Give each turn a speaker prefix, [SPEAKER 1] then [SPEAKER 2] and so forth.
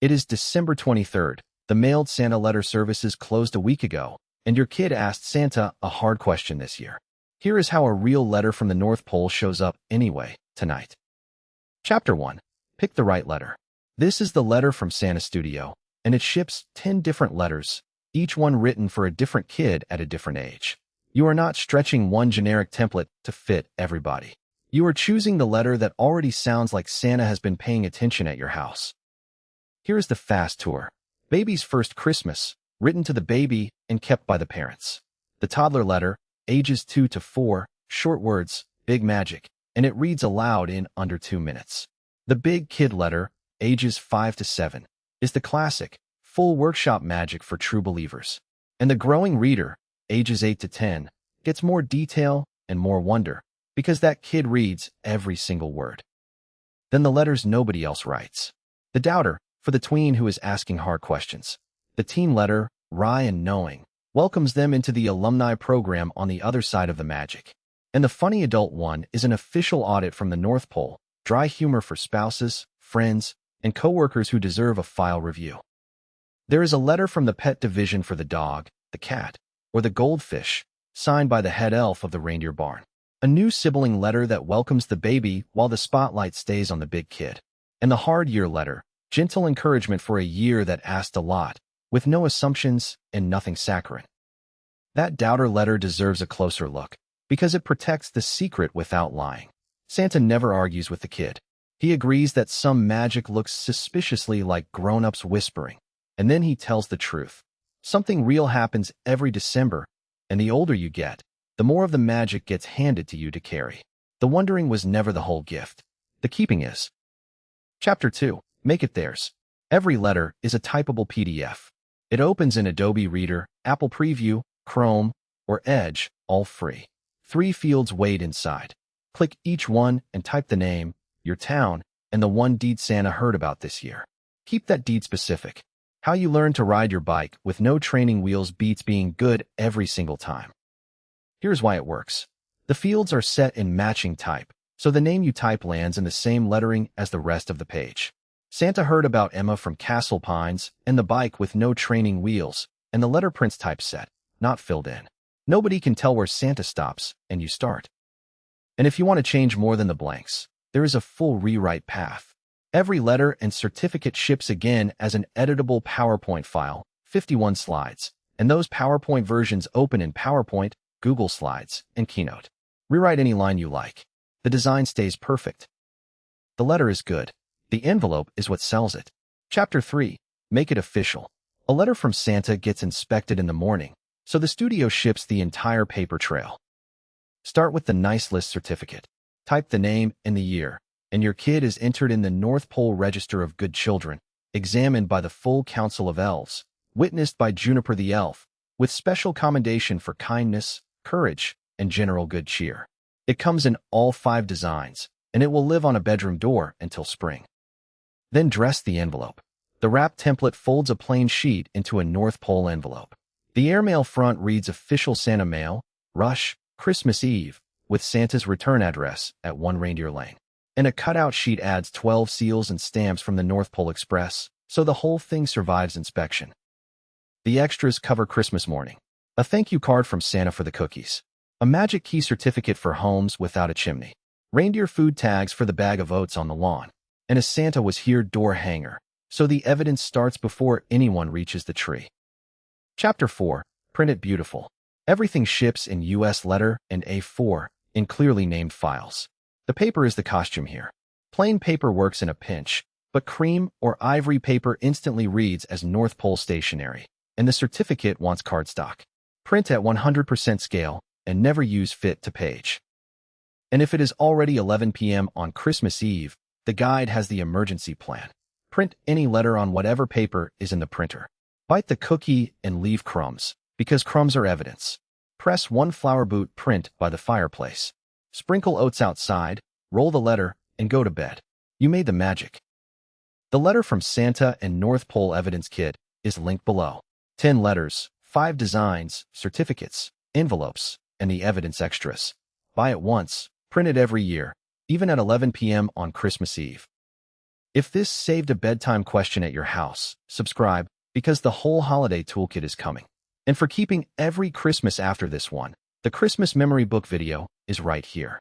[SPEAKER 1] It is December 23rd. The mailed Santa letter services closed a week ago, and your kid asked Santa a hard question this year. Here is how a real letter from the North Pole shows up anyway, tonight. Chapter 1. Pick the right letter. This is the letter from Santa Studio, and it ships 10 different letters, each one written for a different kid at a different age. You are not stretching one generic template to fit everybody. You are choosing the letter that already sounds like Santa has been paying attention at your house. Here is the fast tour. Baby's first Christmas, written to the baby and kept by the parents. The toddler letter, ages 2 to 4, short words, big magic, and it reads aloud in under 2 minutes. The big kid letter, ages 5 to 7, is the classic, full workshop magic for true believers. And the growing reader, ages 8 to 10, gets more detail and more wonder, because that kid reads every single word. Then the letters nobody else writes. The doubter, for the tween who is asking hard questions. The teen letter, wry and knowing, welcomes them into the alumni program on the other side of the magic. And the funny adult one is an official audit from the North Pole, dry humor for spouses, friends, and coworkers who deserve a file review. There is a letter from the pet division for the dog, the cat, or the goldfish, signed by the head elf of the reindeer barn. A new sibling letter that welcomes the baby while the spotlight stays on the big kid. And the hard year letter, gentle encouragement for a year that asked a lot, with no assumptions and nothing saccharine. That doubter letter deserves a closer look, because it protects the secret without lying. Santa never argues with the kid. He agrees that some magic looks suspiciously like grown-ups whispering, and then he tells the truth. Something real happens every December, and the older you get, the more of the magic gets handed to you to carry. The wondering was never the whole gift. The keeping is. Chapter 2. Make it theirs. Every letter is a typable PDF. It opens in Adobe Reader, Apple Preview, Chrome, or Edge, all free. 3 fields wait inside. Click each one and type the name, your town, and the one deed Santa heard about this year. Keep that deed specific. How you learn to ride your bike with no training wheels beats being good every single time. Here's why it works. The fields are set in matching type, so the name you type lands in the same lettering as the rest of the page. Santa heard about Emma from Castle Pines and the bike with no training wheels, and the letter prints typeset, not filled in. Nobody can tell where Santa stops, and you start. And if you want to change more than the blanks, there is a full rewrite path. Every letter and certificate ships again as an editable PowerPoint file, 51 slides, and those PowerPoint versions open in PowerPoint, Google Slides, and Keynote. Rewrite any line you like. The design stays perfect. The letter is good. The envelope is what sells it. Chapter 3. Make it official. A letter from Santa gets inspected in the morning, so the studio ships the entire paper trail. Start with the nice list certificate. Type the name and the year, and your kid is entered in the North Pole Register of Good Children, examined by the full Council of Elves, witnessed by Juniper the Elf, with special commendation for kindness, courage, and general good cheer. It comes in all 5 designs, and it will live on a bedroom door until spring. Then dress the envelope. The wrap template folds a plain sheet into a North Pole envelope. The airmail front reads Official Santa Mail, Rush, Christmas Eve, with Santa's return address at 1 Reindeer Lane. And a cutout sheet adds 12 seals and stamps from the North Pole Express, so the whole thing survives inspection. The extras cover Christmas morning. A thank you card from Santa for the cookies. A magic key certificate for homes without a chimney. Reindeer food tags for the bag of oats on the lawn. And a Santa was here door hanger, so the evidence starts before anyone reaches the tree. Chapter 4. Print it beautiful. Everything ships in US letter and A4 in clearly named files. The paper is the costume here. Plain paper works in a pinch, but cream or ivory paper instantly reads as North Pole stationery, and the certificate wants cardstock. Print at 100% scale and never use fit to page. And if it is already 11 p.m. on Christmas Eve, the guide has the emergency plan. Print any letter on whatever paper is in the printer. Bite the cookie and leave crumbs, because crumbs are evidence. Press 1 flower boot print by the fireplace. Sprinkle oats outside, roll the letter, and go to bed. You made the magic. The letter from Santa and North Pole Evidence Kit is linked below. 10 letters, 5 designs, certificates, envelopes, and the evidence extras. Buy it once, print it every year, even at 11 p.m. on Christmas Eve. If this saved a bedtime question at your house, subscribe, because the whole holiday toolkit is coming. And for keeping every Christmas after this one, the Christmas memory book video is right here.